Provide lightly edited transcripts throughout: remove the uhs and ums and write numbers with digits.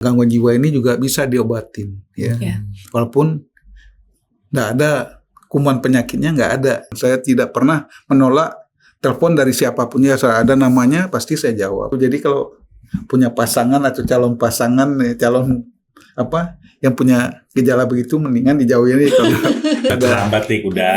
Gangguan jiwa ini juga bisa diobatin, ya. Walaupun nggak ada kuman penyakitnya, nggak ada. Saya tidak pernah menolak telepon dari siapapun, ya. Ada namanya pasti saya jawab. Jadi kalau punya pasangan atau calon pasangan, calon yang punya gejala begitu, mendingan dijauhin nih kalau terlambat nih udah.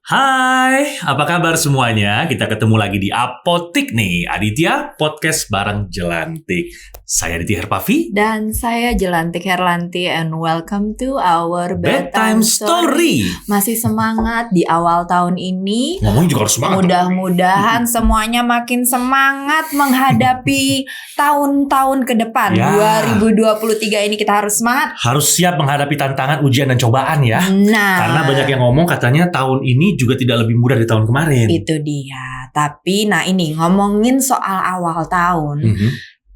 Hai, apa kabar semuanya? Kita ketemu lagi di Apotik nih, Aditya Podcast bareng Jelantik. Saya Aditya Herpavi. Dan saya Jelantik Herlanti, and welcome to our Bedtime Story. Masih semangat di awal tahun ini. Ngomongnya juga harus semangat. Mudah-mudahan semuanya makin semangat menghadapi tahun-tahun ke depan. Ya. 2023 ini kita harus semangat. Harus siap menghadapi tantangan, ujian, dan cobaan ya. Nah, Karena banyak yang ngomong katanya tahun ini juga tidak lebih mudah dari tahun kemarin. itu dia. Tapi ini ngomongin soal awal tahun.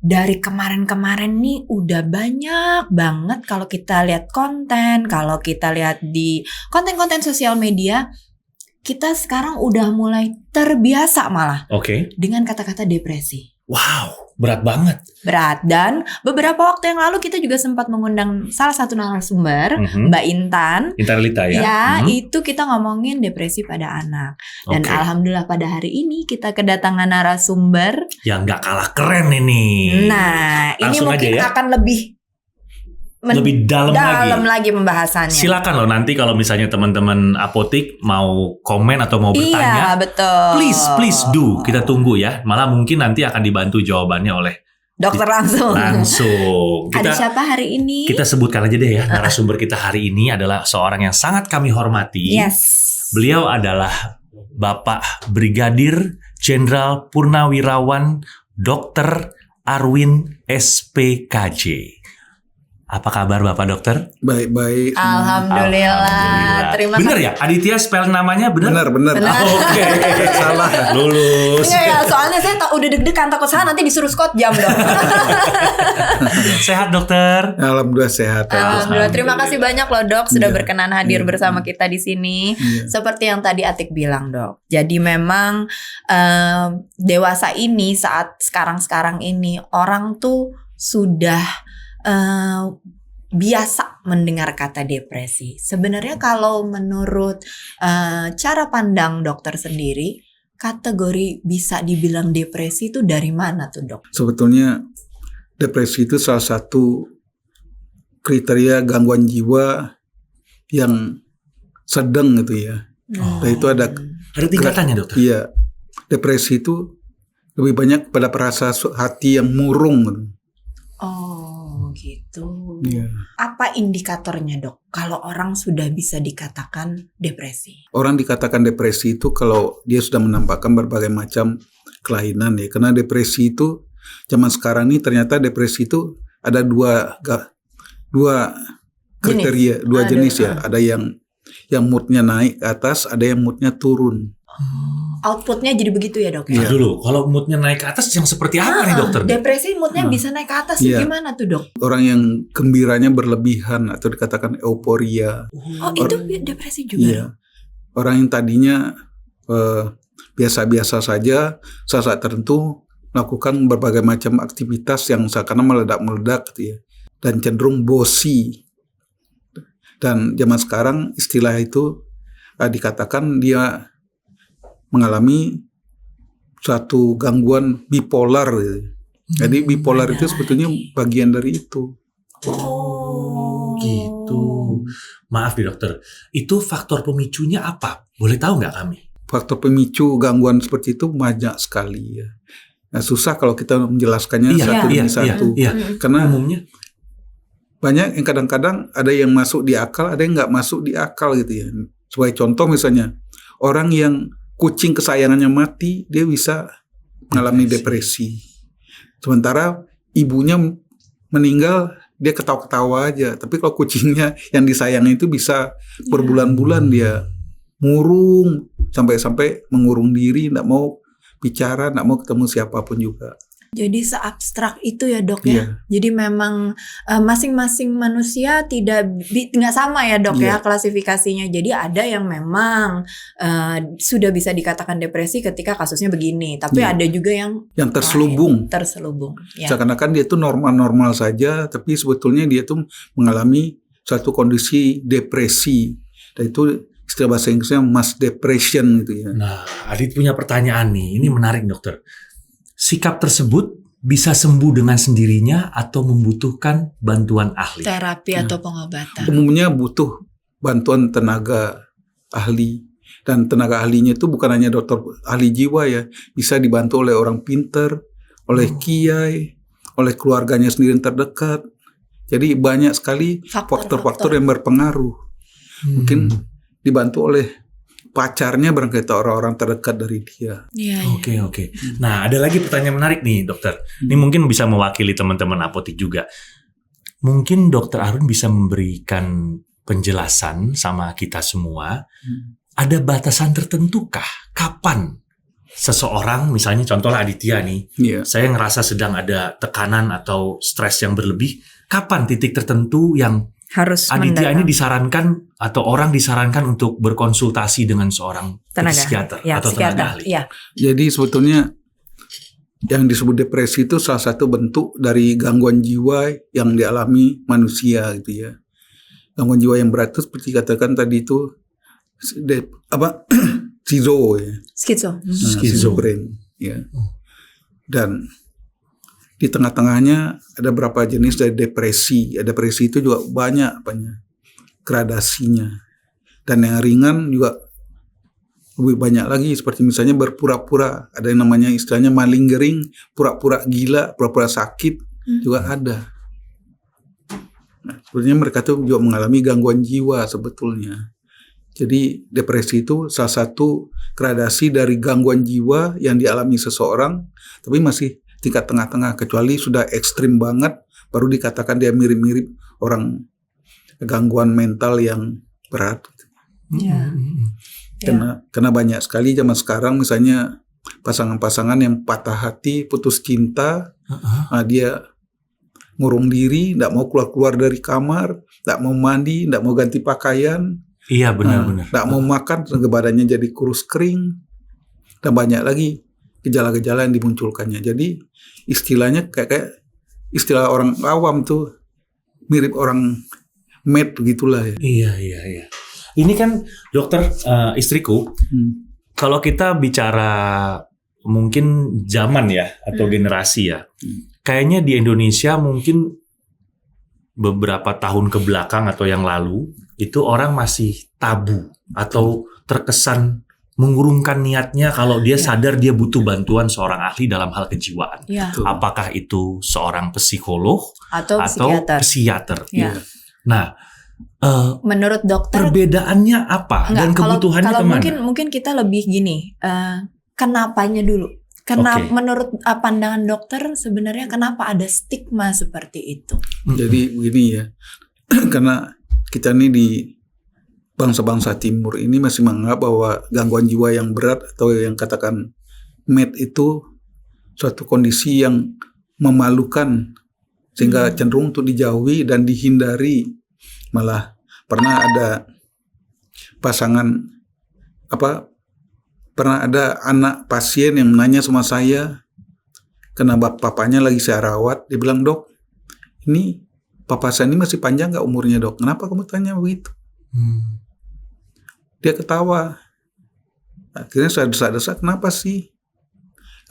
Dari kemarin-kemarin nih udah banyak banget kalau kita lihat konten, kalau kita lihat di konten-konten sosial media, kita sekarang udah mulai terbiasa malah Oke. dengan kata-kata depresi. Wow, berat banget. Berat. Dan beberapa waktu yang lalu kita juga sempat mengundang salah satu narasumber, Mbak Intan. Interlita ya. Ya, itu kita ngomongin depresi pada anak. Dan Oke. alhamdulillah pada hari ini kita kedatangan narasumber Yang nggak kalah keren ini. Nah, ini Langsung mungkin aja ya. akan lebih dalam lagi pembahasannya. Silakan loh nanti kalau misalnya teman-teman Apotik mau komen atau mau bertanya, Iya, betul. please do, kita tunggu ya. Malah mungkin nanti akan dibantu jawabannya oleh Dokter langsung. Kita Ada siapa hari ini? kita sebutkan aja deh ya, narasumber kita hari ini adalah seorang yang sangat kami hormati. Yes. Beliau adalah Bapak Brigadir Jenderal Purnawirawan Dr. Arwin SPKJ. Apa kabar Bapak Dokter? baik-baik. Alhamdulillah. Terima Bener kasih. ya? Aditya spell namanya bener? Benar. Oke. Salah. Lulus. Enggak ya, soalnya saya udah deg-degan takut salah nanti disuruh Scott jam dong. Sehat dokter? Alhamdulillah sehat. Alhamdulillah. Terima kasih banyak loh Dok sudah Iya. berkenan hadir Iya. bersama kita di sini. Iya. Seperti yang tadi Atik bilang Dok. Jadi memang dewasa ini saat sekarang ini orang tuh sudah biasa mendengar kata depresi. Sebenarnya kalau menurut cara pandang dokter sendiri, kategori bisa dibilang depresi itu dari mana tuh Dok? Sebetulnya depresi itu salah satu kriteria gangguan jiwa yang sedang gitu ya. Dan itu ada tingkatannya dokter? Iya. Depresi itu lebih banyak pada perasa hati yang murung gitu. Oh gitu. Iya. Apa indikatornya Dok? Kalau orang sudah bisa dikatakan depresi? Orang dikatakan depresi itu kalau dia sudah menampakkan berbagai macam kelainan ya. Karena depresi itu zaman sekarang ini ternyata depresi itu ada dua kriteria, dua jenis ya. Ada yang moodnya naik ke atas, ada yang moodnya turun. Outputnya jadi begitu ya Dok? Nah, dulu, kalau moodnya naik ke atas yang seperti apa nih dokter? Depresi moodnya bisa naik ke atas Iya. gimana tuh Dok? Orang yang gembiranya berlebihan atau dikatakan euforia. Oh itu depresi juga? Iya. Orang yang tadinya biasa-biasa saja, saat tertentu melakukan berbagai macam aktivitas yang seakan meledak-meledak gitu ya. Dan cenderung bosi. Dan zaman sekarang istilah itu dikatakan dia mengalami suatu gangguan bipolar gitu. Jadi bipolar itu sebetulnya bagian dari itu. Oh gitu. Maaf nih dokter, itu faktor pemicunya apa? Boleh tahu nggak kami? Faktor pemicu gangguan seperti itu banyak sekali ya. Nah, susah kalau kita menjelaskannya satu demi satu. Iya. Karena umumnya banyak yang kadang-kadang ada yang masuk di akal, ada yang nggak masuk di akal gitu ya. Sebagai contoh misalnya, orang yang kucing kesayangannya mati, dia bisa mengalami depresi. Sementara ibunya meninggal, dia ketawa-ketawa aja. Tapi kalau kucingnya yang disayangi itu bisa berbulan-bulan dia murung, sampai-sampai mengurung diri, nggak mau bicara, nggak mau ketemu siapapun juga. Jadi seabstrak itu ya dok Iya. ya. Jadi memang masing-masing manusia nggak sama ya dok ya Iya. klasifikasinya. Jadi ada yang memang sudah bisa dikatakan depresi ketika kasusnya begini. Tapi Iya. ada juga yang Yang terselubung. terselubung. Ya. Seakan-akan dia tuh normal-normal saja, tapi sebetulnya dia tuh mengalami satu kondisi depresi. Dan itu istilah bahasa Inggrisnya mass depression gitu ya. Nah, Adit punya pertanyaan nih. Ini menarik dokter. Sikap tersebut bisa sembuh dengan sendirinya atau membutuhkan bantuan ahli? Terapi atau pengobatan. Umumnya butuh bantuan tenaga ahli. Dan tenaga ahlinya itu bukan hanya dokter ahli jiwa ya. Bisa dibantu oleh orang pinter, oleh kiai, oleh keluarganya sendiri yang terdekat. Jadi banyak sekali faktor-faktor yang berpengaruh. Mungkin dibantu oleh pacarnya barangkali orang-orang terdekat dari dia. Iya. Oke. Nah, ada lagi pertanyaan menarik nih, dokter. Ini mungkin bisa mewakili teman-teman apotik juga. Mungkin dokter Arun bisa memberikan penjelasan sama kita semua. Ada batasan tertentukah? Kapan seseorang, misalnya contohnya Aditya nih, saya ngerasa sedang ada tekanan atau stres yang berlebih. Kapan titik tertentu yang harus Aditya ini disarankan atau orang disarankan untuk berkonsultasi dengan seorang psikiater atau tenaga ahli? Ya. Jadi sebetulnya yang disebut depresi itu salah satu bentuk dari gangguan jiwa yang dialami manusia gitu ya. Gangguan jiwa yang berat itu seperti katakan tadi itu skizo ya. Schizophren ya. Dan di tengah-tengahnya ada beberapa jenis dari depresi. Depresi itu juga banyak gradasinya. Dan yang ringan juga lebih banyak lagi. Seperti misalnya berpura-pura. Ada yang namanya istilahnya malingering, pura-pura gila, pura-pura sakit juga ada. Nah, sebenarnya mereka tuh juga mengalami gangguan jiwa sebetulnya. Jadi depresi itu salah satu gradasi dari gangguan jiwa yang dialami seseorang, tapi masih tingkat tengah-tengah, kecuali sudah ekstrim banget baru dikatakan dia mirip-mirip orang gangguan mental yang berat. Ya. Karena banyak sekali zaman sekarang misalnya pasangan-pasangan yang patah hati, putus cinta, nah dia ngurung diri, tidak mau keluar dari kamar, tidak mau mandi, tidak mau ganti pakaian. Iya benar-benar. Tidak mau makan, badannya jadi kurus kering, dan banyak lagi gejala-gejala yang dimunculkannya. Jadi istilahnya kayak istilah orang awam tuh mirip orang mad begitulah ya. Iya. Ini kan dokter istriku, kalau kita bicara mungkin zaman ya atau generasi ya, kayaknya di Indonesia mungkin beberapa tahun ke belakang atau yang lalu itu orang masih tabu atau terkesan mengurungkan niatnya kalau dia sadar dia butuh bantuan seorang ahli dalam hal kejiwaan. Ya. Apakah itu seorang psikolog atau psikiater. Ya. Nah, menurut dokter perbedaannya apa dan kebutuhannya kalau kemana? Mungkin kita lebih gini, kenapanya dulu. Menurut pandangan dokter sebenarnya kenapa ada stigma seperti itu? Jadi begini ya, karena kita ini di bangsa-bangsa timur ini masih menganggap bahwa gangguan jiwa yang berat atau yang katakan mad itu suatu kondisi yang memalukan sehingga cenderung untuk dijauhi dan dihindari. Malah pernah ada pernah ada anak pasien yang menanya sama saya, kenapa papanya lagi saya rawat, dia bilang, "Dok, ini papa saya ini masih panjang nggak umurnya, Dok? Kenapa kamu tanya begitu?" Dia ketawa. Akhirnya saya desak-desak, "Kenapa sih?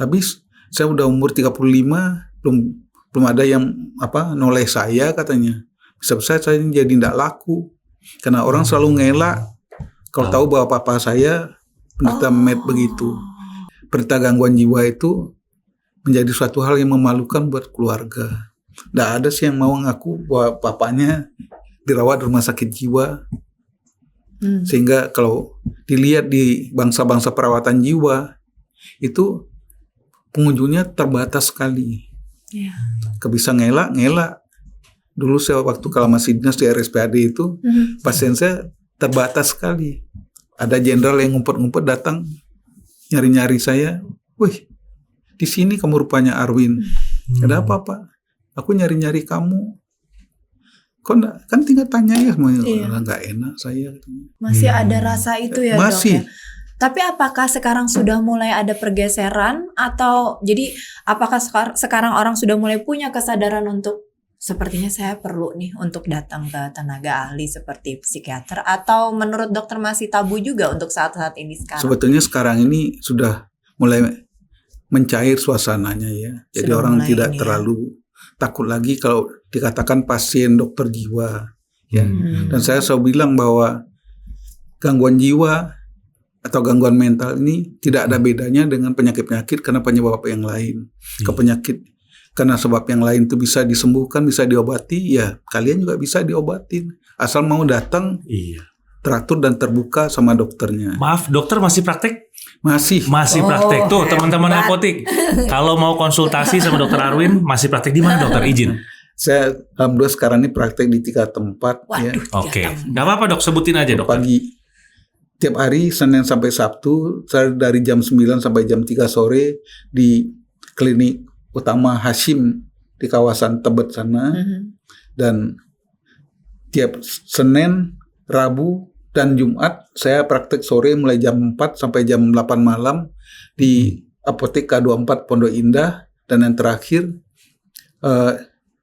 Habis saya udah umur 35, belum ada yang noleh saya," katanya. Bisa-bisa saya jadi tidak laku. Karena orang selalu ngelak kalau tahu bahwa papa saya penderita mad begitu. Penderita gangguan jiwa itu menjadi suatu hal yang memalukan buat keluarga. Tidak ada sih yang mau ngaku bahwa papanya dirawat di rumah sakit jiwa. Sehingga kalau dilihat di bangsa-bangsa perawatan jiwa itu pengunjungnya terbatas sekali. Bisa ngelak. Dulu saya waktu kalau masih dinas di RSPAD itu pasien saya terbatas sekali. Ada jenderal yang ngumpet-ngumpet datang nyari-nyari saya. Wih, di sini kamu rupanya Arwin. Ada apa Pak? Aku nyari-nyari kamu. Kok enggak? Kan tinggal tanya ya semuanya. Nggak enak saya. Masih ada rasa itu ya masih. Dok ya. Tapi apakah sekarang sudah mulai ada pergeseran atau jadi apakah sekarang orang sudah mulai punya kesadaran untuk sepertinya saya perlu nih untuk datang ke tenaga ahli seperti psikiater, atau menurut dokter masih tabu juga untuk saat-saat ini sekarang? Sebetulnya sekarang ini sudah mulai mencair suasananya ya. Jadi Sudah orang mulai tidak ini terlalu takut lagi kalau dikatakan pasien dokter jiwa ya. Dan saya selalu bilang bahwa gangguan jiwa atau gangguan mental ini tidak ada bedanya dengan penyakit-penyakit karena penyebab yang lain. Kepenyakit karena sebab yang lain itu bisa disembuhkan, bisa diobati, ya kalian juga bisa diobatin. Asal mau datang, teratur dan terbuka sama dokternya. Maaf, dokter masih praktek? Masih Praktek. Tuh teman-teman apotik, kalau mau konsultasi sama dokter Arwin, masih praktek di mana dokter? Izin. Saya alhamdulillah sekarang ini praktek di 3 tempat. Waduh, Ya. Oke, nggak apa-apa dok, sebutin aja dok. Pagi, tiap hari Senin sampai Sabtu, saya dari jam 9 sampai jam 3 sore di klinik utama Hashim di kawasan Tebet sana. Dan tiap Senin, Rabu, dan Jumat saya praktek sore mulai jam 4 sampai jam 8 malam di Apotek K24 Pondok Indah. Dan yang terakhir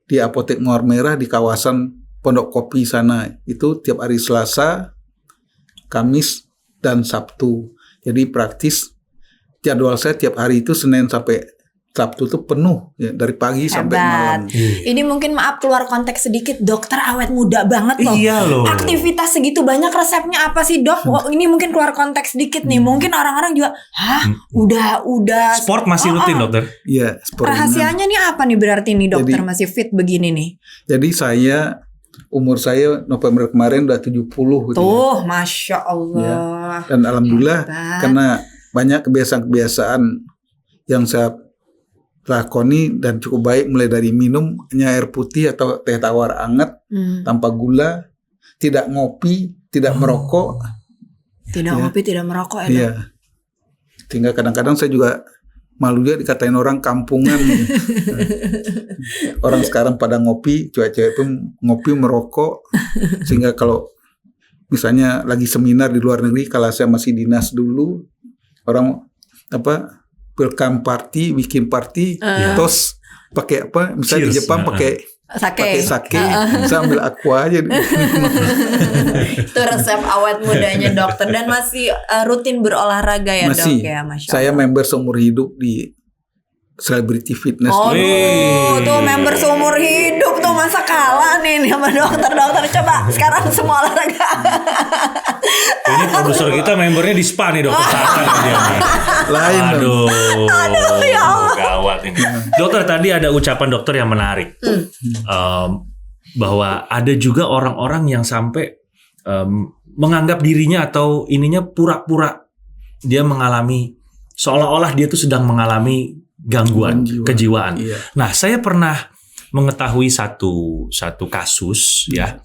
di Apotek Mawar Merah di kawasan Pondok Kopi sana. Itu tiap hari Selasa, Kamis, dan Sabtu. Jadi praktis jadwal saya tiap hari itu Senin sampai Sabtu itu penuh ya, dari pagi sampai malam. Ini mungkin maaf keluar konteks sedikit, dokter awet muda banget loh. Iya loh. Aktivitas segitu banyak, resepnya apa sih dok? Wah, ini mungkin keluar konteks sedikit nih. Mungkin orang-orang juga, udah. Sport masih rutin dokter? Iya, sport ringan. Rahasianya nih apa nih berarti nih dokter masih fit begini nih? Jadi umur saya November kemarin udah 70 gitu. Tuh, Masya Allah. Ya. Dan alhamdulillah karena banyak kebiasaan-kebiasaan yang saya lakoni dan cukup baik, mulai dari minum hanya air putih atau teh tawar hangat tanpa gula, tidak ngopi, tidak merokok. Tidak ngopi, tidak merokok ya. Iya. Sehingga kadang-kadang saya juga malu juga dikatain orang kampungan. Orang sekarang pada ngopi, cewek-cewek pun ngopi, merokok. Sehingga kalau misalnya lagi seminar di luar negeri, kalau saya masih dinas dulu, orang welcome party, bikin party, terus pakai apa? Misalnya di Jepang pakai sake, saya ambil aqua aja. Itu resep awet mudanya dokter. Dan masih rutin berolahraga ya masih. Dok ya, Masya Allah. Saya member seumur hidup di Celebrity Fitness. Tuh member seumur hidup tuh, masa kalah nih sama dokter-dokter. Coba sekarang semua olahraga. Ini produser kita membernya di spa nih dokter. Lain dong. Aduh ya Allah. Gawat ini. Dokter, tadi ada ucapan dokter yang menarik. Bahwa ada juga orang-orang yang sampai menganggap dirinya atau ininya pura-pura dia mengalami, seolah-olah dia tuh sedang mengalami gangguan kejiwaan. Iya. Nah, saya pernah mengetahui satu kasus ya,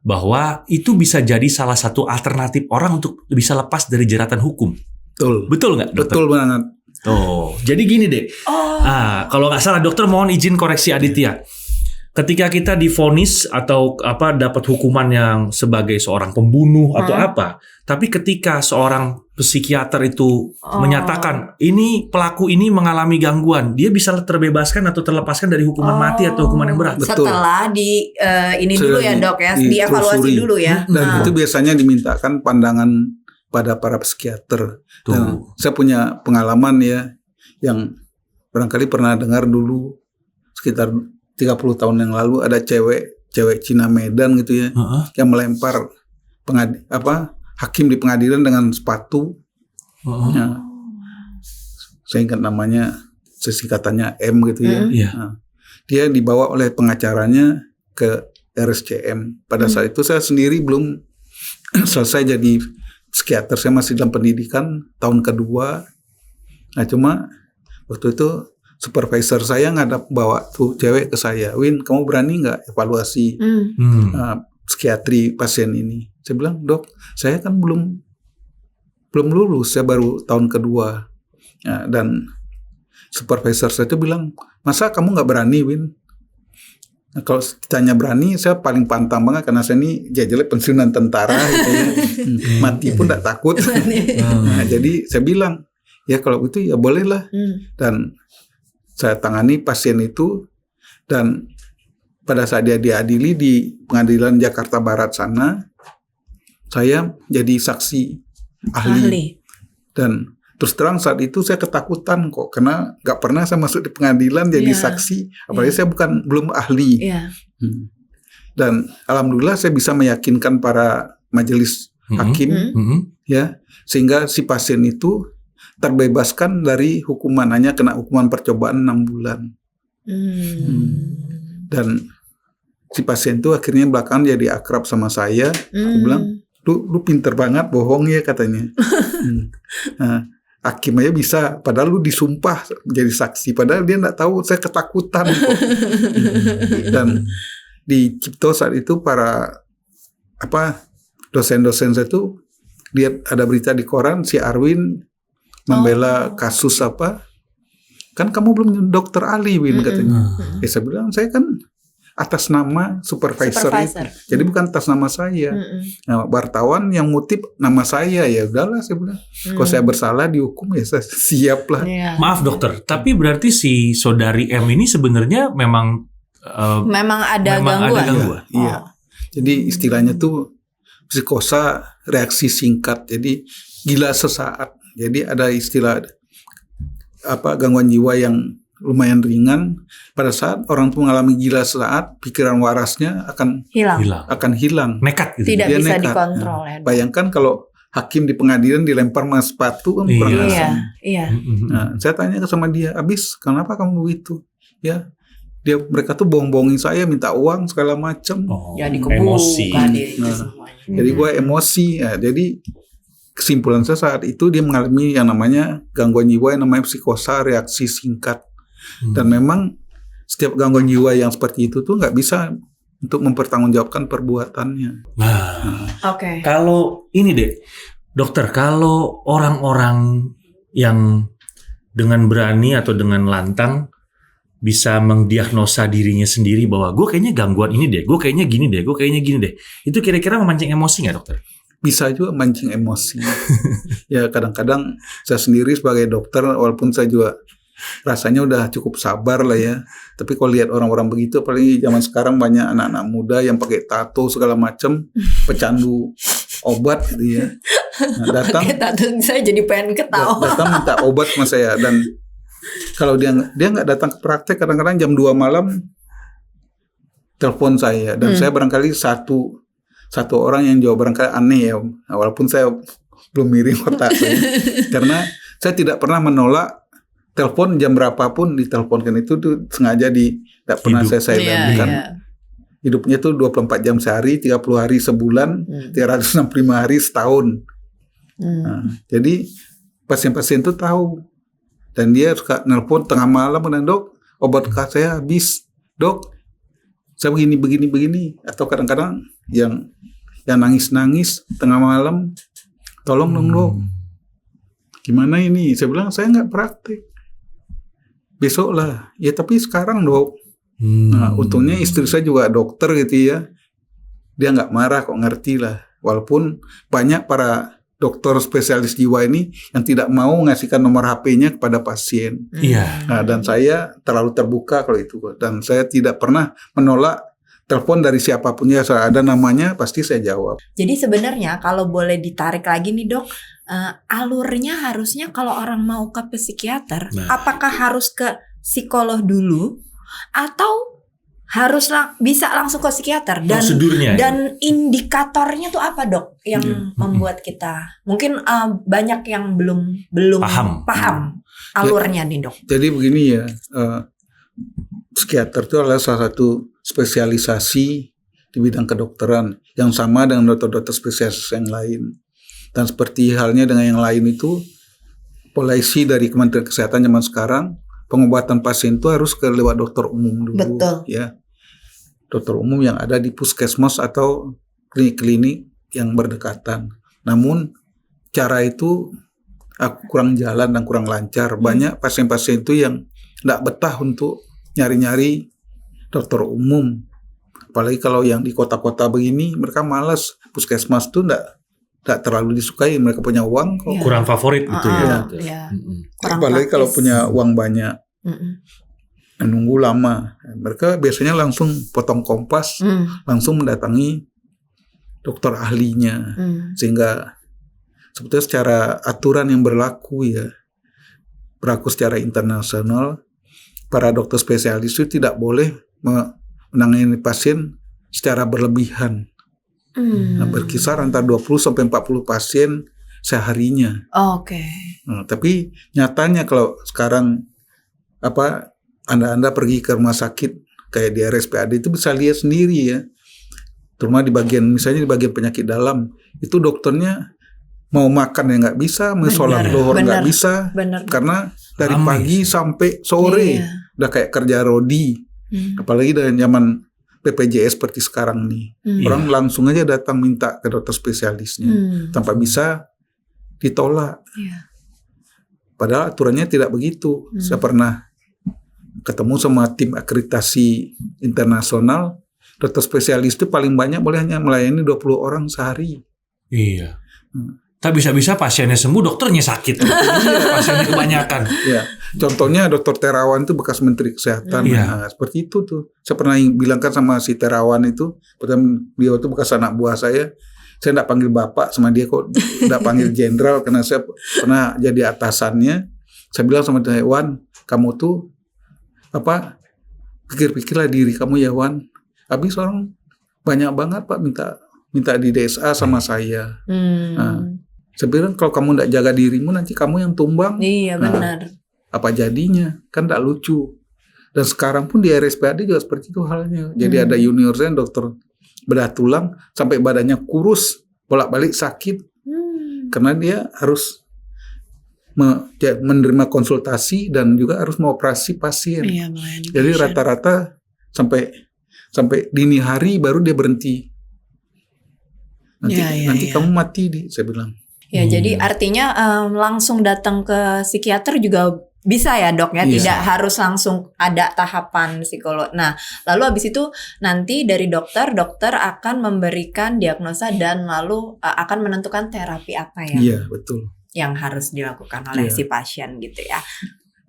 bahwa itu bisa jadi salah satu alternatif orang untuk bisa lepas dari jeratan hukum. Betul nggak, dokter? Betul banget. Jadi gini deh. Kalau nggak salah, dokter mohon izin koreksi Aditya. Ketika kita divonis atau dapat hukuman yang sebagai seorang pembunuh atau tapi ketika seorang psikiater itu menyatakan ini pelaku ini mengalami gangguan, dia bisa terbebaskan atau terlepaskan dari hukuman mati atau hukuman yang berat. Betul. Setelah ini dulu ya dok ya, dievaluasi dulu ya. Dan itu biasanya dimintakan pandangan pada para psikiater. Dan saya punya pengalaman ya, yang barangkali pernah dengar dulu sekitar 30 tahun yang lalu, ada cewek Cina Medan gitu ya, yang melempar hakim di pengadilan dengan sepatu. Ya, saya ingat namanya, singkatannya M gitu ya. Nah, dia dibawa oleh pengacaranya ke RSCM. Pada saat itu saya sendiri belum selesai jadi psikiater, saya masih dalam pendidikan tahun kedua. Nah cuma waktu itu supervisor saya bawa tuh cewek ke saya, Win, kamu berani nggak evaluasi psikiatri pasien ini? Saya bilang, dok, saya kan belum lulus, saya baru tahun kedua. Dan supervisor saya itu bilang, masa kamu nggak berani, Win? Nah, kalau ditanya berani, saya paling pantang banget karena saya ini jelek pensiunan tentara gitu ya. Mati pun tidak takut. Nah, jadi saya bilang, ya kalau itu ya bolehlah. Dan saya tangani pasien itu, dan pada saat dia diadili di pengadilan Jakarta Barat sana, saya jadi saksi ahli. Dan terus terang saat itu saya ketakutan kok, karena nggak pernah saya masuk di pengadilan jadi saksi, apalagi saya belum ahli. Dan alhamdulillah saya bisa meyakinkan para majelis hakim, ya, sehingga si pasien itu terbebaskan dari hukuman, hanya kena hukuman percobaan 6 bulan. Dan si pasien itu akhirnya belakangan jadi akrab sama saya. Dia bilang, lu pinter banget bohong ya katanya. Nah, hakim aja bisa, padahal lu disumpah jadi saksi, padahal dia nggak tahu saya ketakutan kok. Dan di Cipto saat itu para dosen-dosen saya itu lihat ada berita di koran si Arwin membela kasus kan kamu belum dokter ahli, Win, katanya. Ya saya bilang, saya kan atas nama supervisor. Itu. Jadi bukan atas nama saya. Nah, wartawan yang ngutip nama saya, ya udahlah saya bilang. Kalau saya bersalah dihukum ya saya siap lah. Maaf dokter, tapi berarti si saudari M ini sebenarnya memang ada gangguan. Iya. Jadi istilahnya tuh psikosa reaksi singkat. Jadi gila sesaat. Jadi ada istilah gangguan jiwa yang lumayan ringan. Pada saat orang itu mengalami gila sesaat, pikiran warasnya akan hilang. Nekat gitu. Tidak bisa dikontrol. Nah, bayangkan kalau hakim di pengadilan dilempar sama sepatu kan kurang asam. Nah, saya tanya sama dia, abis kenapa kamu begitu? Ya, mereka tuh bohong-bohongin saya, minta uang segala macam. Emosi. Jadi gue emosi. Ya, jadi kesimpulan saya saat itu dia mengalami yang namanya gangguan jiwa yang namanya psikosa reaksi singkat. Dan memang setiap gangguan jiwa yang seperti itu tuh nggak bisa untuk mempertanggungjawabkan perbuatannya. Kalau ini deh, dokter, kalau orang-orang yang dengan berani atau dengan lantang bisa mendiagnosa dirinya sendiri bahwa gue kayaknya gangguan ini deh, gue kayaknya gini deh, gue kayaknya gini deh, itu kira-kira memancing emosi nggak, dokter? Bisa juga mancing emosi. Ya kadang-kadang saya sendiri sebagai dokter, walaupun saya juga rasanya udah cukup sabar lah ya. Tapi kalau lihat orang-orang begitu, apalagi zaman sekarang banyak anak-anak muda yang pakai tato segala macam, pecandu obat gitu ya. Nah, datang saya jadi pengen ketawa. Datang minta obat sama saya, dan kalau dia nggak datang ke praktek, kadang-kadang jam 2 malam telepon saya, dan saya barangkali satu orang yang jawab barangkali aneh ya, walaupun saya belum miring otak saya. Karena saya tidak pernah menolak telepon jam berapapun diteleponkan, itu tuh sengaja tidak pernah saya lakukan. Hidupnya tuh 24 jam sehari, 30 hari sebulan, 365 hari setahun. Nah, jadi pasien-pasien tuh tahu, dan dia suka nelpon tengah malam, dan dok, obat saya habis, dok, saya begini, atau kadang-kadang yang nangis-nangis tengah malam, tolong dong dok, gimana ini? Saya bilang saya nggak praktek, besok lah. Ya tapi sekarang dok. Nah, untungnya istri saya juga dokter gitu ya, dia nggak marah kok, ngerti lah. Walaupun banyak para dokter spesialis jiwa ini yang tidak mau ngasihkan nomor HP-nya kepada pasien. Nah, dan saya terlalu terbuka kalau itu, dan saya tidak pernah menolak telepon dari siapapun ya, ada namanya pasti saya jawab. Jadi sebenarnya kalau boleh ditarik lagi nih dok, alurnya harusnya kalau orang mau ke psikiater, apakah harus ke psikolog dulu atau harus bisa langsung ke psikiater? Dan indikatornya tuh apa dok yang membuat kita mungkin banyak yang belum paham alurnya nih dok? Jadi begini ya, psikiater itu adalah salah satu spesialisasi di bidang kedokteran yang sama dengan dokter-dokter spesialis yang lain. Dan seperti halnya dengan yang lain itu, polisi dari Kementerian Kesehatan zaman sekarang, pengobatan pasien itu harus lewat dokter umum dulu. Betul. Ya, dokter umum yang ada di puskesmas atau klinik-klinik yang berdekatan. Namun cara itu aku kurang jalan dan kurang lancar. Banyak pasien-pasien itu yang nggak betah untuk nyari-nyari dokter umum. Apalagi kalau yang di kota-kota begini, mereka malas. Puskesmas tuh nggak terlalu disukai. Mereka punya uang kok. Kurang favorit gitu ya. Iya. Apalagi kalau punya uang banyak. Nunggu lama. Mereka biasanya langsung potong kompas, langsung mendatangi dokter ahlinya. Sehingga sebetulnya secara aturan yang berlaku secara internasional, para dokter spesialis itu tidak boleh menangani pasien secara berlebihan. Nah, berkisar antara 20 sampai 40 pasien seharinya. Oke. Nah, tapi nyatanya kalau sekarang Anda pergi ke rumah sakit kayak di RSPAD itu bisa lihat sendiri ya. Terutama misalnya di bagian penyakit dalam, itu dokternya mau makan ya nggak bisa, mau sholat zuhur nggak bisa, karena dari pagi sampai sore udah kayak kerja rodi. Apalagi dari zaman BPJS seperti sekarang nih, orang langsung aja datang minta ke dokter spesialisnya tanpa bisa ditolak. Padahal aturannya tidak begitu. Saya pernah ketemu sama tim akreditasi internasional, dokter spesialis itu paling banyak boleh hanya melayani 20 orang sehari. Iya. Tak bisa-bisa pasiennya sembuh, dokternya sakit. Pasiennya kebanyakan. Ya, contohnya Dr. Terawan itu bekas Menteri Kesehatan. Nah, seperti itu tuh. Saya pernah bilangkan sama si Terawan itu, beliau itu bekas anak buah saya. Saya enggak panggil bapak sama dia kok, enggak panggil jenderal karena saya pernah jadi atasannya. Saya bilang sama dia, Wan, kamu tuh pikir-pikirlah diri kamu ya, Wan. Habis orang banyak banget Pak minta di DSA sama saya. Nah, saya bilang kalau kamu tidak jaga dirimu nanti kamu yang tumbang. Iya benar. Apa jadinya? Kan tidak lucu. Dan sekarang pun di RSPAD juga seperti itu halnya. Jadi ada junior saya dokter bedah tulang sampai badannya kurus, bolak-balik sakit. Karena dia harus menerima konsultasi dan juga harus mengoperasi pasien. Iya, jadi rata-rata sampai dini hari baru dia berhenti. Nanti kamu mati saya bilang. Ya, jadi artinya langsung datang ke psikiater juga bisa ya dok ya, tidak harus langsung ada tahapan psikolog. Nah, lalu habis itu nanti dari dokter akan memberikan diagnosa dan lalu akan menentukan terapi apa Iya, betul. Yang harus dilakukan oleh si pasien gitu ya.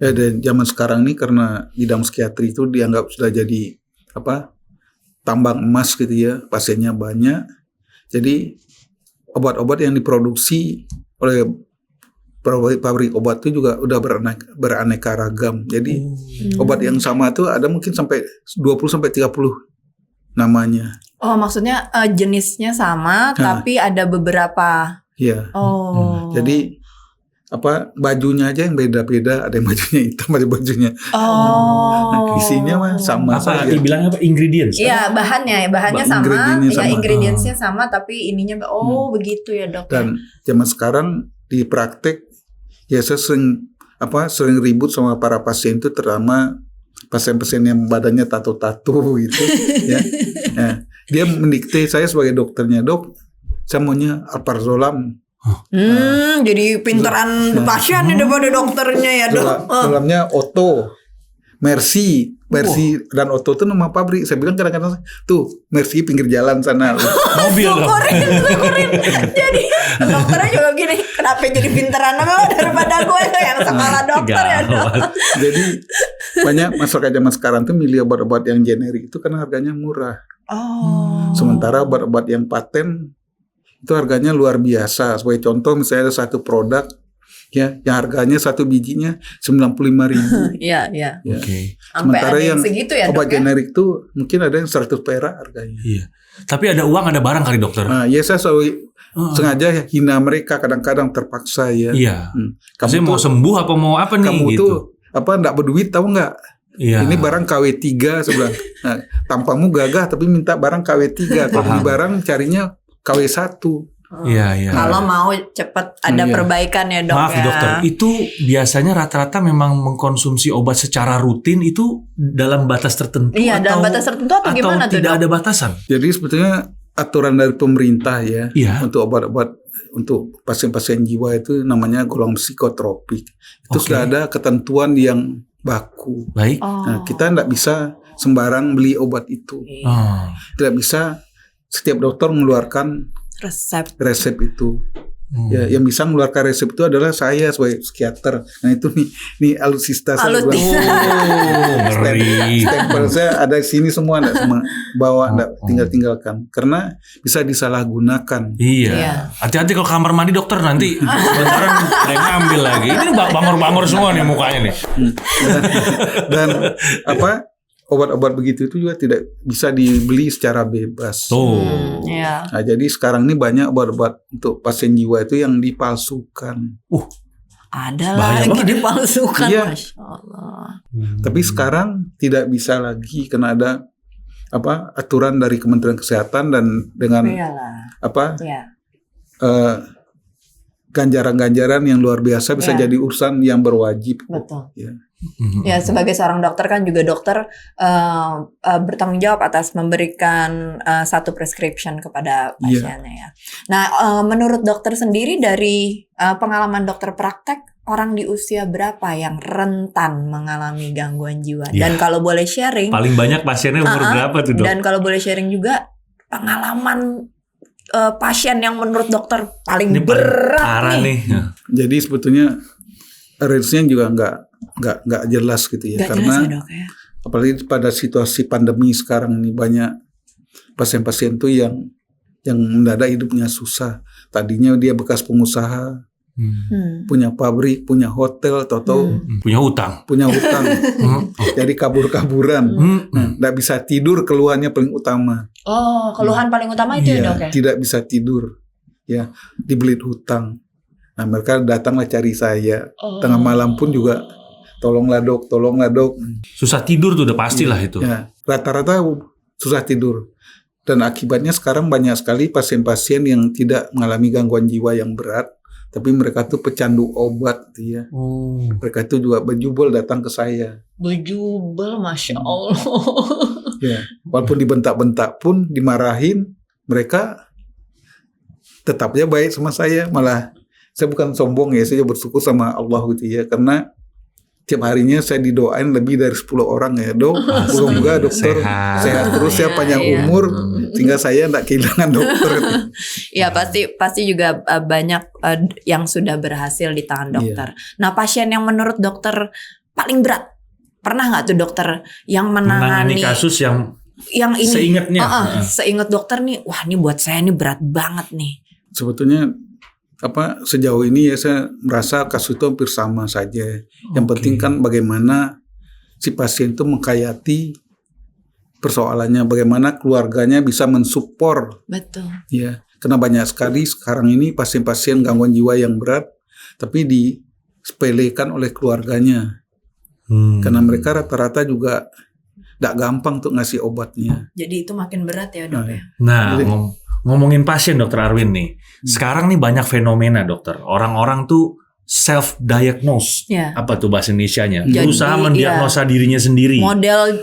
Ya, dan zaman sekarang ini karena bidang psikiatri itu dianggap sudah jadi tambang emas gitu ya, pasiennya banyak. Jadi obat-obat yang diproduksi oleh pabrik obat itu juga udah beraneka ragam. Jadi obat yang sama tuh ada mungkin sampai 20 sampai 30 namanya. Oh, maksudnya jenisnya sama tapi ada beberapa. Iya. Jadi bajunya aja yang beda-beda, ada yang bajunya hitam, ada bajunya. Isinya mah sama saja. Dibilang ingredients? Iya, bahannya sama. Ingredientsnya sama tapi ininya begitu ya, Dok. Dan zaman sekarang di praktek ya saya sering ribut sama para pasien itu, terutama pasien-pasien yang badannya tato-tato gitu ya. Dia mendikte saya sebagai dokternya, "Dok, saya maunya Alprazolam." Jadi pinteran pasien daripada dokternya ya dok. Dalamnya Otto, Mercy dan Otto itu nama pabrik. Saya bilang kadang-kadang tuh Mercy pinggir jalan sana. Mobil. Syukurin. Jadi dokternya juga gini, kenapa jadi pinteran daripada gue yang sekolah dokter ya dok. Jadi banyak masyarakat zaman sekarang tuh milih obat-obat yang generik itu karena harganya murah. Sementara obat-obat yang paten itu harganya luar biasa. Sebagai contoh misalnya ada satu produk ya yang harganya satu bijinya 95.000. Iya. Oke. Sementara yang segitu ya, obat dok, generik tuh mungkin ada yang 100 perak harganya. Iya. Tapi ada uang, ada barang kali dokter. Nah, ya saya selalu sengaja hina mereka, kadang-kadang terpaksa ya. Iya. Kamu mau sembuh apa mau apa nih? Kamu gitu. tuh enggak berduit tahu enggak? Iya. Ini barang KW3 sebelah. Nah, tampangmu gagah tapi minta barang KW3. Kalau beli barang carinya KW1. Iya. Kalau mau cepat ada perbaikan ya dok. Maaf dokter, itu biasanya rata-rata memang mengkonsumsi obat secara rutin itu dalam batas tertentu. Iya, dalam batas tertentu atau gimana tuh dok? Tidak ada batasan. Jadi sebetulnya aturan dari pemerintah ya untuk obat-obat untuk pasien-pasien jiwa itu namanya golongan psikotropik. Itu Oke. sudah ada ketentuan yang baku. Baik. Nah, kita tidak bisa sembarang beli obat itu. Oh. Tidak bisa setiap dokter mengeluarkan resep itu. Ya, yang bisa mengeluarkan resep itu adalah saya sebagai psikiater. Nah itu nih alutsista saya. Ngeri. Stempel saya ada di sini semua, enggak semua bawa, enggak tinggalkan. Karena bisa disalahgunakan. Iya. Hati-hati kalau kamar mandi dokter nanti bentaran ada yang ngambil lagi. Ini bangor-bangor semua nih mukanya nih. Dan obat-obat begitu itu juga tidak bisa dibeli secara bebas. Tuh. Iya. Nah, jadi sekarang ini banyak obat-obat untuk pasien jiwa itu yang dipalsukan. Ada Bahaya lagi banget. dipalsukan, Iya. Masya Allah. Tapi sekarang tidak bisa lagi karena ada aturan dari Kementerian Kesehatan dan dengan Iyalah. Iya. ganjaran-ganjaran yang luar biasa bisa Ya. jadi urusan yang berwajib. Betul. Ya. Ya, sebagai seorang dokter kan juga dokter bertanggung jawab atas memberikan satu prescription kepada pasiennya ya. Nah, menurut dokter sendiri dari pengalaman dokter praktek, orang di usia berapa yang rentan mengalami gangguan jiwa? Ya. Dan kalau boleh sharing, Paling banyak pasiennya umur berapa tuh dok? dan kalau boleh sharing juga pengalaman pasien yang menurut dokter paling Ini paling berat parah nih. Jadi sebetulnya range-nya juga nggak jelas gitu ya. Gak Karena jelas ya dok ya. apalagi pada situasi pandemi sekarang ini banyak pasien-pasien tuh yang mendadak hidupnya susah. Tadinya dia bekas pengusaha, punya pabrik, punya hotel, atau Punya utang. punya hutang, jadi kabur-kaburan. Nah, nggak bisa tidur, keluhannya paling utama. Oh, keluhan paling utama itu ya dok ya? Tidak bisa tidur, ya, dibelit hutang. Nah, mereka datanglah cari saya. Tengah malam pun juga, tolonglah dok. Susah tidur tuh udah pastilah itu. Ya, rata-rata susah tidur. Dan akibatnya sekarang banyak sekali pasien-pasien yang tidak mengalami gangguan jiwa yang berat, tapi mereka tuh pecandu obat, ya. Mereka itu juga berjubel datang ke saya. Berjubel, Masya Allah. Ya, walaupun dibentak-bentak pun, dimarahin, mereka tetapnya baik sama saya. Malah saya bukan sombong ya, saya bersyukur sama Allah gitu ya, karena tiap harinya saya didoain lebih dari 10 orang ya, dok. Moga-moga dokter sehat terus ya, panjang umur, sehingga saya tidak kehilangan dokter. Ya pasti juga banyak yang sudah berhasil di tangan dokter. Nah, pasien yang menurut dokter paling berat, pernah nggak tuh dokter yang menangani kasus yang ini? seingatnya. Seingat dokter nih, wah ini buat saya ini berat banget nih. Sebetulnya sejauh ini ya saya merasa kasus itu hampir sama saja. Yang penting kan bagaimana si pasien itu menghayati persoalannya, bagaimana keluarganya bisa mensupport. Betul. Ya, karena banyak sekali sekarang ini pasien-pasien gangguan jiwa yang berat, tapi disepelekan oleh keluarganya. Karena mereka rata-rata juga tidak gampang untuk ngasih obatnya. Jadi itu makin berat ya dok ya. Nah, ngomongin pasien dokter Arwin nih. Sekarang nih banyak fenomena dokter. Orang-orang tuh self-diagnose. Ya. Apa tuh bahasa Indonesianya? Jadi, Berusaha mendiagnosa dirinya sendiri. Modal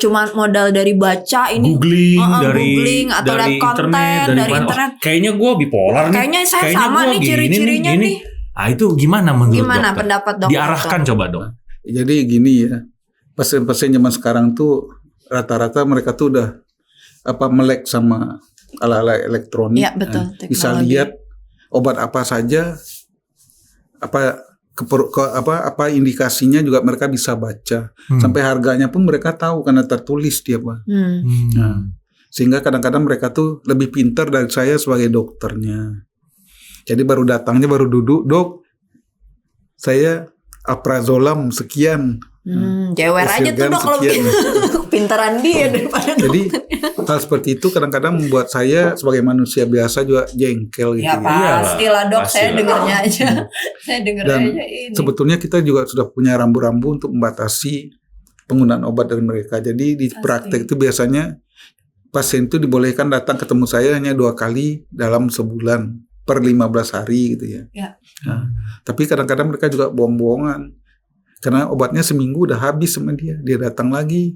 dari baca ini. Googling, Googling atau lihat konten dari internet. Kayaknya gue bipolar nih. Kayaknya saya sama gua nih gini ciri-cirinya gini. nih. Ah itu gimana menurut Gimana dokter? pendapat dokter? Diarahkan coba dok. Jadi gini ya, pasien-pasien zaman sekarang tuh rata-rata mereka tuh udah melek sama alat-alat elektronik. Iya, betul. Nah, bisa lihat obat apa saja, apa indikasinya juga mereka bisa baca. Sampai harganya pun mereka tahu karena tertulis dia, Pak. Nah, sehingga kadang-kadang mereka tuh lebih pintar dari saya sebagai dokternya. Jadi baru datangnya baru duduk, dok, saya alprazolam sekian. Jewer aja tuh dok kalau pintaran dia daripada Jadi hal seperti itu kadang-kadang membuat saya sebagai manusia biasa juga jengkel gitu. Ya pastilah dok, saya dengarnya aja. Saya dengar Dan aja ini. sebetulnya kita juga sudah punya rambu-rambu untuk membatasi penggunaan obat dari mereka. Jadi di praktek itu biasanya pasien itu dibolehkan datang ketemu saya hanya 2 kali dalam sebulan per 15 hari gitu ya. Nah, tapi kadang-kadang mereka juga bohong-bohongan. Karena obatnya seminggu udah habis sama dia. Dia datang lagi.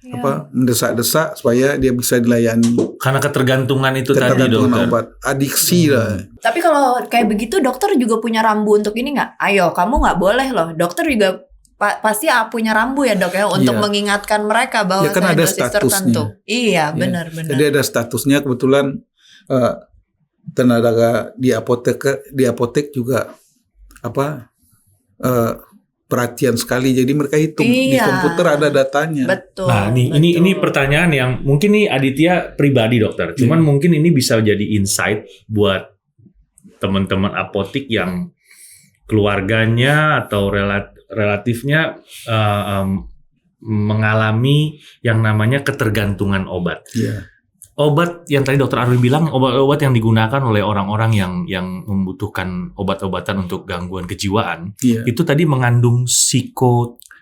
mendesak-desak supaya dia bisa dilayani. Karena ketergantungan itu tadi dokter. Obat, adiksi lah. Tapi kalau kayak begitu dokter juga punya rambu untuk ini nggak? Ayo kamu nggak boleh loh. Dokter juga pasti punya rambu ya dok ya untuk mengingatkan mereka bahwa kan ada dosis statusnya. tertentu. Iya benar-benar. Jadi ada statusnya, kebetulan tenaga di apotek juga perhatian sekali, jadi mereka hitung di komputer ada datanya. Betul. Nah, ini pertanyaan yang mungkin nih Aditya pribadi dokter. Cuman mungkin ini bisa jadi insight buat teman-teman apotik yang keluarganya atau relatifnya mengalami yang namanya ketergantungan obat. Iya. Obat yang tadi dokter Arwin bilang, obat-obat yang digunakan oleh orang-orang yang membutuhkan obat-obatan untuk gangguan kejiwaan, itu tadi mengandung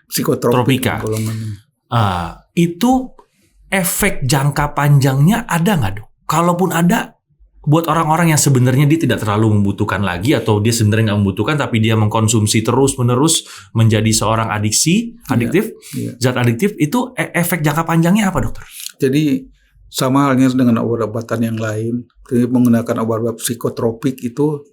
psikotropika. Itu efek jangka panjangnya ada nggak dok? Kalaupun ada, buat orang-orang yang sebenarnya dia tidak terlalu membutuhkan lagi atau dia sebenarnya nggak membutuhkan tapi dia mengkonsumsi terus-menerus menjadi seorang adiktif, zat adiktif, itu efek jangka panjangnya apa dokter? Jadi sama halnya dengan obat-obatan yang lain, menggunakan obat-obat psikotropik itu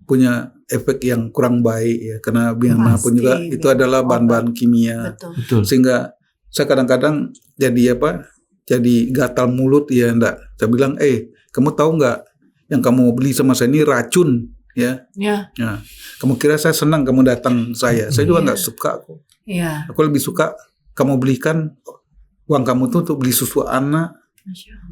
punya efek yang kurang baik ya, karena bagaimanapun juga itu adalah bahan-bahan kimia. Betul. Sehingga saya kadang-kadang jadi gatal mulut ya, enggak. Saya bilang, kamu tahu nggak yang kamu beli sama saya ini racun ya? Nah, kamu kira saya senang kamu datang saya juga nggak suka kok. Aku lebih suka kamu belikan uang kamu tuh untuk beli susu anak,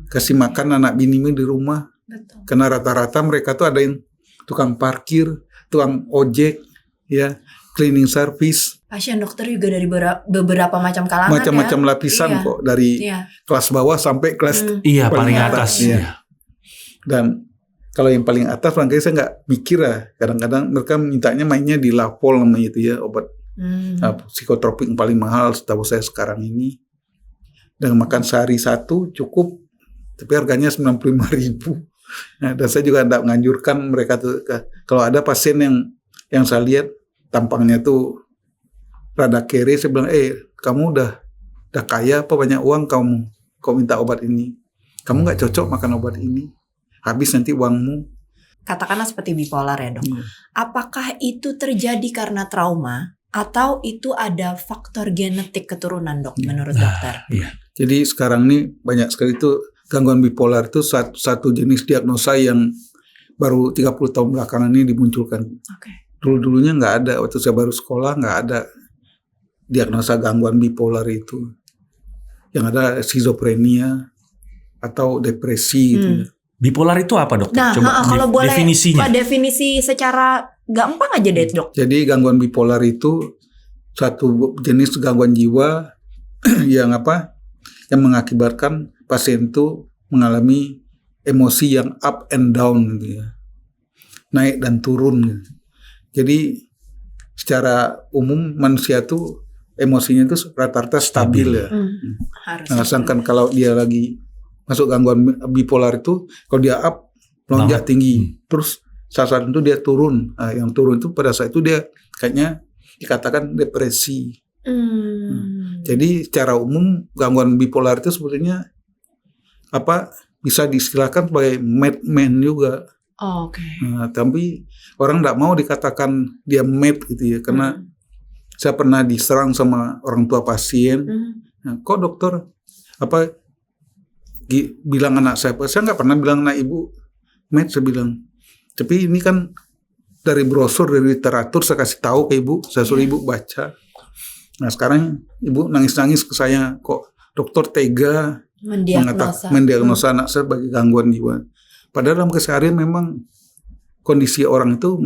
kasih makan anak binimu di rumah. Betul. Karena rata-rata mereka tuh ada yang tukang parkir, tukang ojek, ya, cleaning service. Pasien dokter juga dari beberapa macam kalangan. Macam-macam lapisan kok, dari kelas bawah sampai kelas paling atas. Ya. Dan kalau yang paling atas, barangkali saya nggak mikir lah. Kadang-kadang mereka mintanya mainnya di Lapol namanya itu ya, obat psikotropik yang paling mahal setahu saya sekarang ini. Dan makan sehari satu cukup, tapi harganya 95.000. Nah, dan saya juga tidak menganjurkan mereka tuh, kalau ada pasien yang saya lihat tampangnya tuh rada kere, saya bilang, kamu udah kaya apa banyak uang kamu minta obat ini, kamu nggak cocok makan obat ini, habis nanti uangmu. Katakanlah seperti bipolar ya dok. Apakah itu terjadi karena trauma atau itu ada faktor genetik keturunan dok menurut dokter? Jadi sekarang ini banyak sekali itu gangguan bipolar itu satu jenis diagnosa yang baru 30 tahun belakangan ini dimunculkan. Dulu-dulunya nggak ada, waktu saya baru sekolah nggak ada diagnosa gangguan bipolar itu. Yang ada skizofrenia atau depresi gitu. Bipolar itu apa dokter? Nah, coba kalau boleh definisinya. Definisi secara gampang aja deh dok. Jadi gangguan bipolar itu satu jenis gangguan jiwa yang mengakibatkan pasien itu mengalami emosi yang up and down gitu ya. Naik dan turun gitu. Jadi secara umum manusia tuh emosinya itu rata-rata stabil ya. Nah, sedangkan kalau dia lagi masuk gangguan bipolar itu, kalau dia up melonjak tinggi, terus saat itu dia turun. Nah, yang turun itu pada saat itu dia kayaknya dikatakan depresi. Jadi secara umum gangguan bipolar itu sebetulnya bisa diistilahkan sebagai madman juga. Nah, tapi orang tidak mau dikatakan dia mad gitu ya, karena saya pernah diserang sama orang tua pasien. Nah, kok dokter bilang anak saya nggak pernah bilang anak ibu mad, saya bilang. Tapi ini kan dari brosur, dari literatur saya kasih tahu ke ibu, saya suruh ibu baca. Nah sekarang ibu nangis-nangis ke saya, kok dokter tega mendiagnosa anak saya sebagai gangguan jiwa. Padahal dalam keseharian memang kondisi orang itu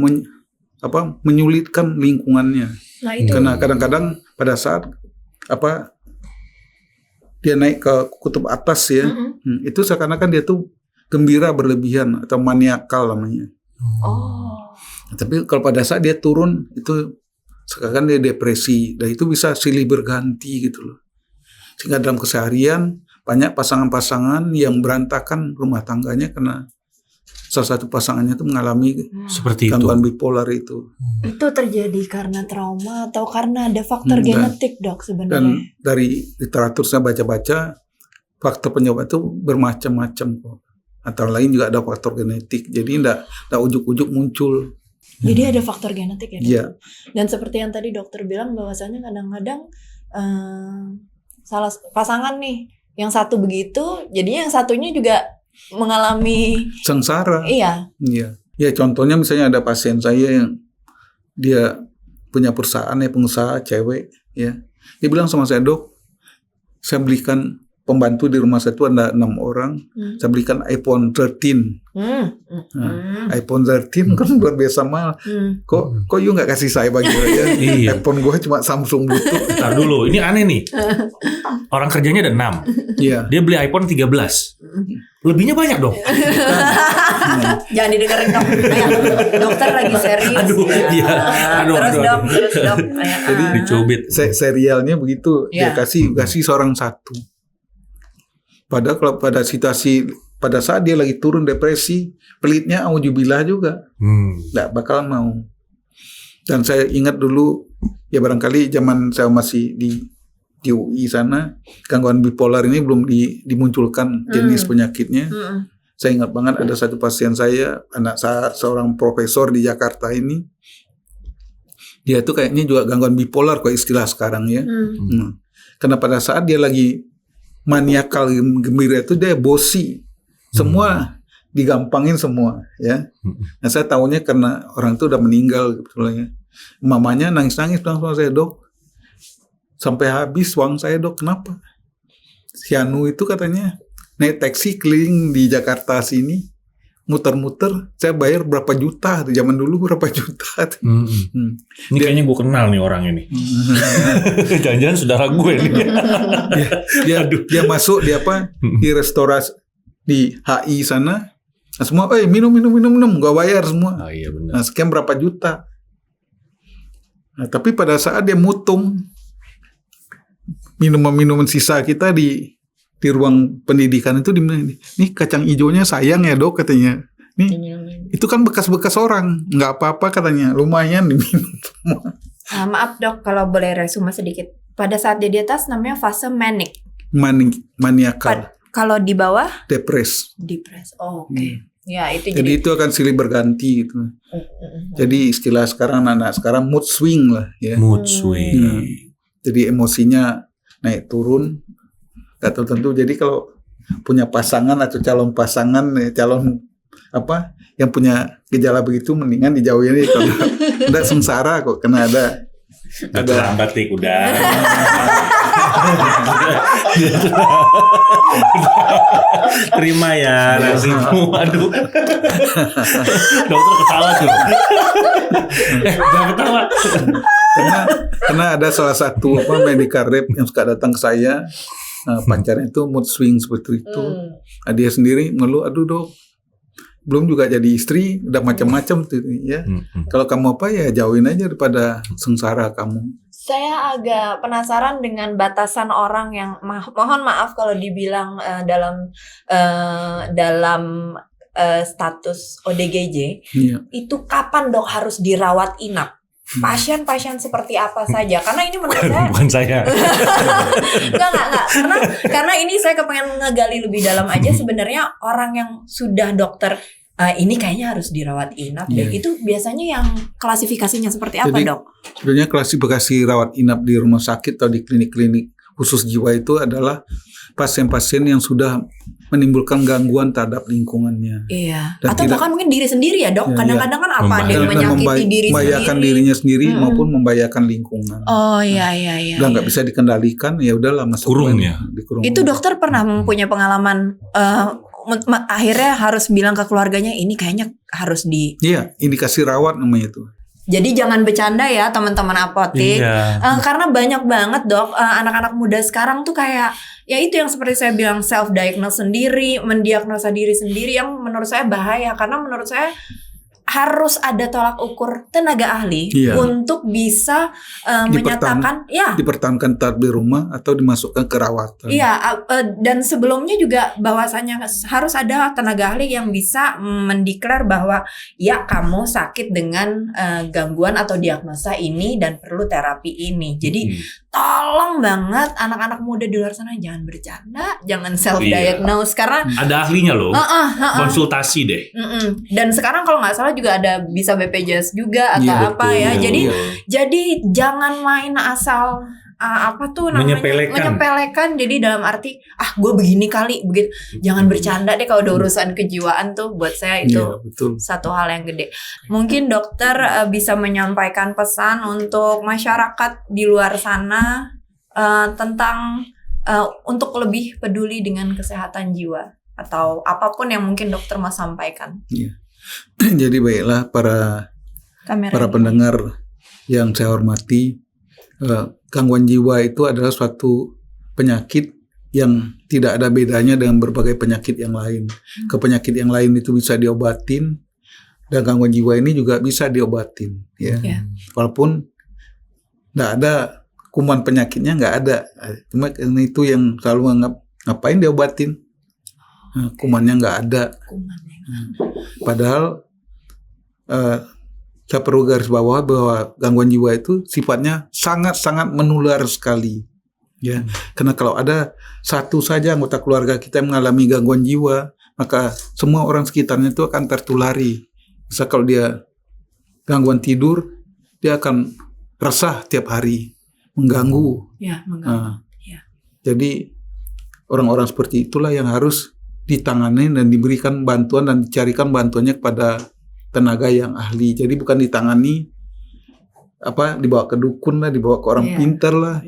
menyulitkan lingkungannya. Nah, itu. Karena kadang-kadang pada saat dia naik ke kutub atas ya, itu seakan-akan dia tuh gembira berlebihan atau maniakal namanya. Tapi kalau pada saat dia turun itu sekarang dia depresi, dan itu bisa silih berganti gitu loh. Sehingga dalam keseharian banyak pasangan-pasangan yang berantakan rumah tangganya karena salah satu pasangannya itu mengalami Seperti itu. gangguan bipolar itu. Itu terjadi karena trauma atau karena ada faktor Dan- genetik, Dok, sebenarnya? Dan dari literatur saya baca-baca, faktor penyebab itu bermacam-macam kok. Antara lain juga ada faktor genetik. Jadi enggak ujuk-ujuk muncul. Jadi ada faktor genetik ya, Dok? Iya. Dan seperti yang tadi dokter bilang bahwasanya kadang-kadang salah pasangan nih, yang satu begitu, jadinya yang satunya juga mengalami Sengsara. iya. Iya. Ya contohnya misalnya ada pasien saya yang dia punya perusahaan pengusaha cewek ya. Dia bilang sama saya, "Dok, saya belikan pembantu di rumah saya itu ada 6 orang. Saya belikan iPhone 13. iPhone 13 kan luar biasa mahal. Kok you nggak kasih saya bagi aja? Iya. iPhone gue cuma Samsung Bluetooth." Ntar dulu, ini aneh nih. Orang kerjanya ada 6. Iya. Dia beli iPhone 13. Lebihnya banyak dong. Jangan didengerin, Dok. Ayo, dokter lagi serius. Aduh, iya. Terus Dok. Ayo, Jadi Dicubit. serialnya begitu. Dia Ya. kasih seorang satu. Padahal kalau pada saat dia lagi turun depresi, pelitnya auzubillah juga. Nggak bakalan mau. Dan saya ingat dulu, ya barangkali zaman saya masih di UI sana, gangguan bipolar ini belum dimunculkan jenis penyakitnya. Saya ingat banget ada satu pasien saya, anak saya, seorang profesor di Jakarta ini. Dia tuh kayaknya juga gangguan bipolar kok istilah sekarang ya. Karena pada saat dia lagi maniakal gembira itu dia bosi. Semua digampangin semua ya. Nah saya tahunya karena orang itu udah meninggal sebetulnya. Mamanya nangis-nangis bilang sama saya, "Dok, sampai habis uang saya, Dok. Kenapa?" Si Anu itu katanya naik taksi keliling di Jakarta sini, muter-muter, saya bayar berapa juta. Zaman dulu berapa juta. Ini kayaknya gue kenal nih orang ini. Jangan-jangan saudara gue nih. Dia masuk di restorasi di HI sana. Nah, semua minum, gua bayar semua. Oh iya benar. Nah, sekian berapa juta. Nah, tapi pada saat dia mutung minuman sisa kita di ruang pendidikan itu nih kacang hijaunya sayang ya, Dok, katanya. Nih itu kan bekas-bekas orang, nggak apa-apa katanya, lumayan diminum semua. Maaf, Dok, kalau boleh resume sedikit. Pada saat dia di atas namanya fase Maniakal, kalau di bawah depres. Oke. Ya, itu Jadi itu akan silih berganti gitu. Jadi istilah sekarang anak sekarang mood swing lah ya. Mood swing. Jadi emosinya naik turun, nggak tertentu. Jadi kalau punya pasangan atau calon pasangan, yang punya gejala begitu, mendingan dijauhin aja karena udah sengsara kok, karena ada Terlambat nih udah. Terima ya nasimu. Aduh. Dokter ketawa tuh. Jangan ketawa. karena ada salah satu medical rep yang suka datang ke saya, pacarnya itu mood swing seperti itu. Nah, dia sendiri ngeluh, "Aduh, Dok, belum juga jadi istri, udah macam-macam tuh ya. Kalau kamu apa ya jauhin aja daripada sengsara kamu." Saya agak penasaran dengan batasan orang yang mohon maaf kalau dibilang dalam status ODGJ, itu kapan, Dok, harus dirawat inap? Pasien-pasien seperti apa saja? Karena ini menurut saya bukan saya. Enggak. Karena ini saya kepengen ngegali lebih dalam aja. Sebenarnya orang yang sudah dokter ini kayaknya harus dirawat inap deh. Itu biasanya yang klasifikasinya seperti apa, Jadi, Dok? sebenarnya klasifikasi rawat inap di rumah sakit atau di klinik-klinik khusus jiwa itu adalah pasien-pasien yang sudah menimbulkan gangguan terhadap lingkungannya. Iya. Dan atau bahkan mungkin diri sendiri ya, Dok. Ya, Kadang-kadang kan apa ada yang menyakiti diri membahayakan sendiri. dirinya sendiri maupun membahayakan lingkungan. Oh iya. Udah nggak bisa dikendalikan, ya udahlah masuk Kurung ya. dikurung. Itu dokter pernah mempunyai pengalaman akhirnya harus bilang ke keluarganya ini kayaknya harus di. Iya, indikasi rawat namanya itu. Jadi jangan bercanda ya teman-teman apotek. Iya. Karena banyak banget, Dok, anak-anak muda sekarang tuh kayak ya itu yang seperti saya bilang, self diagnose sendiri, mendiagnosa diri sendiri, yang menurut saya bahaya. Karena menurut saya harus ada tolak ukur tenaga ahli untuk bisa menyatakan dipertahankan tetap di rumah atau dimasukkan ke rawatan. Dan sebelumnya juga bahwasannya harus ada tenaga ahli yang bisa mendeklar bahwa ya kamu sakit dengan gangguan atau diagnosa ini dan perlu terapi ini. Jadi tolong banget anak-anak muda di luar sana jangan bercanda, jangan self diagnose karena ada ahlinya loh. Konsultasi deh. Dan sekarang kalau nggak salah juga ada bisa BPJS juga atau apa ya. Jadi jangan main asal menyepelekan. Jadi dalam arti gue begini kali begitu. Jangan bercanda deh kalau ada urusan kejiwaan tuh. Buat saya itu satu hal yang gede. Mungkin dokter bisa menyampaikan pesan untuk masyarakat di luar sana tentang untuk lebih peduli dengan kesehatan jiwa atau apapun yang mungkin dokter mau sampaikan. Jadi baiklah para pendengar yang saya hormati, gangguan jiwa itu adalah suatu penyakit yang tidak ada bedanya dengan berbagai penyakit yang lain. Penyakit yang lain itu bisa diobatin dan gangguan jiwa ini juga bisa diobatin. Walaupun nggak ada kuman penyakitnya, nggak ada. Cuma itu yang selalu anggap ngapain diobatin? Kumannya nggak ada. Padahal saya perlu garis bawah bahwa gangguan jiwa itu sifatnya sangat-sangat menular sekali. Karena kalau ada satu saja anggota keluarga kita yang mengalami gangguan jiwa, maka semua orang sekitarnya itu akan tertulari. Misal kalau dia gangguan tidur, dia akan resah tiap hari, mengganggu. Jadi orang-orang seperti itulah yang harus ditangani dan diberikan bantuan dan dicarikan bantuannya kepada tenaga yang ahli. Jadi bukan ditangani dibawa ke dukun lah, dibawa ke orang pintar lah,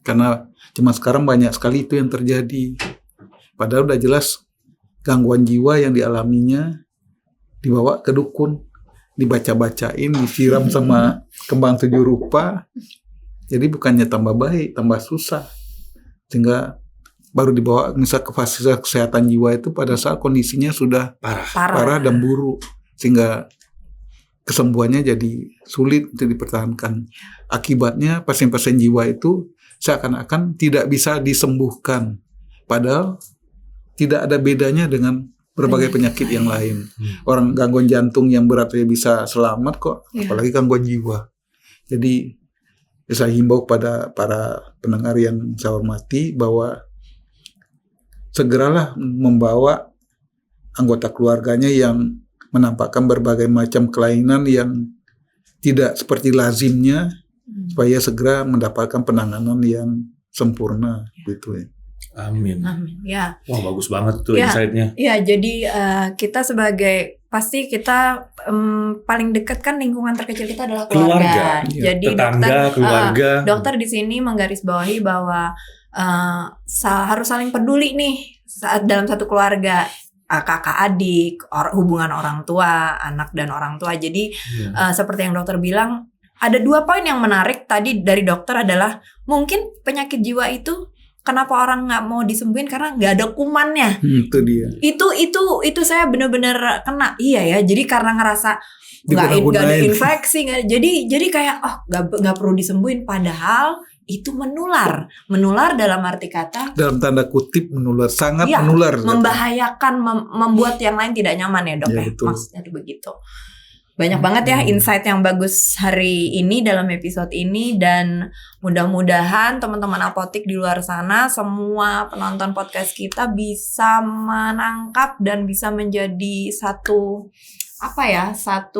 Karena cuma sekarang banyak sekali itu yang terjadi. Padahal udah jelas gangguan jiwa yang dialaminya dibawa ke dukun, dibaca-bacain, disiram sama kembang 7 rupa. Jadi bukannya tambah baik, tambah susah. Sehingga baru dibawa misal ke fasilitas kesehatan jiwa itu pada saat kondisinya sudah parah dan buruk, sehingga kesembuhannya jadi sulit untuk dipertahankan. Akibatnya pasien-pasien jiwa itu seakan-akan tidak bisa disembuhkan, padahal tidak ada bedanya dengan berbagai penyakit yang lain. Orang gangguan jantung yang berat bisa selamat kok, apalagi gangguan jiwa. Jadi saya himbau kepada para pendengar yang saya hormati bahwa segeralah membawa anggota keluarganya yang menampakkan berbagai macam kelainan yang tidak seperti lazimnya, supaya segera mendapatkan penanganan yang sempurna, gitu ya. Amin. Wah, bagus banget tuh insight-nya. Jadi kita pasti kita paling dekat kan lingkungan terkecil kita adalah keluarga. Jadi tetangga, keluarga. Dokter di sini menggarisbawahi bahwa harus saling peduli nih saat dalam satu keluarga, kakak adik, hubungan orang tua, anak dan orang tua. Jadi seperti yang dokter bilang, ada 2 poin yang menarik tadi dari dokter adalah mungkin penyakit jiwa itu kenapa orang nggak mau disembuhin karena nggak ada kumannya. Itu dia. Itu saya benar-benar kena. Iya ya. Jadi karena ngerasa nggak ada infeksi, jadi kayak nggak perlu disembuhin. Padahal itu menular dalam arti kata. Dalam tanda kutip menular, sangat menular. Membahayakan, membuat yang lain tidak nyaman ya dok. Maksudnya begitu. Banyak banget ya insight yang bagus hari ini dalam episode ini, dan mudah-mudahan teman-teman apotik di luar sana, semua penonton podcast kita bisa menangkap dan bisa menjadi satu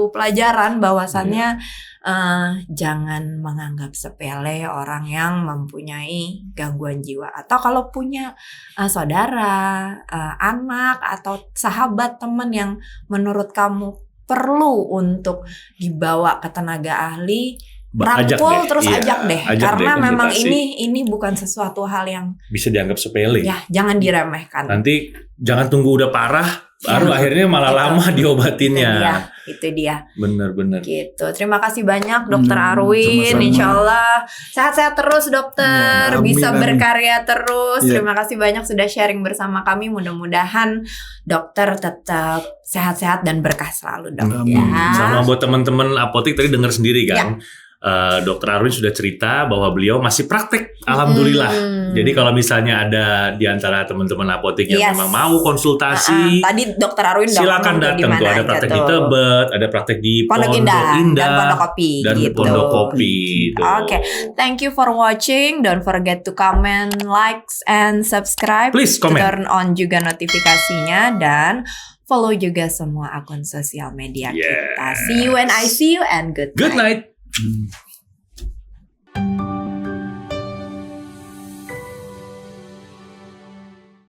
pelajaran bahwasannya jangan menganggap sepele orang yang mempunyai gangguan jiwa, atau kalau punya saudara, anak atau sahabat, teman yang menurut kamu perlu untuk dibawa ke tenaga ahli, rangkul terus ajak deh, karena memang ini bukan sesuatu hal yang bisa dianggap sepele. Ya, jangan diremehkan. Nanti jangan tunggu udah parah Baru akhirnya malah Gitu. lama diobatinnya. Itu dia. Bener-bener. Gitu. Terima kasih banyak Dokter Arwin. sama-sama. Insya Allah sehat-sehat terus dokter. Ya, amin, Bisa amin. berkarya terus. Ya. Terima kasih banyak sudah sharing bersama kami. Mudah-mudahan dokter tetap sehat-sehat dan berkah selalu dok. Amin. Ya. Sama buat teman-teman apotek tadi dengar sendiri kan. Dokter Arwin sudah cerita bahwa beliau masih praktek, alhamdulillah. Jadi kalau misalnya ada di antara teman-teman apotek yang memang mau konsultasi, tadi Dokter Arwin silakan datang tuh. Ada praktek di Tebet, ada praktek di Pondok Indah dan Pondok Kopi dan gitu. Pondok Kopi. Gitu. Oke, thank you for watching. Don't forget to comment, likes, and subscribe. Please comment. Turn on juga notifikasinya dan follow juga semua akun sosial media kita. See you when I see you and good night. Good night.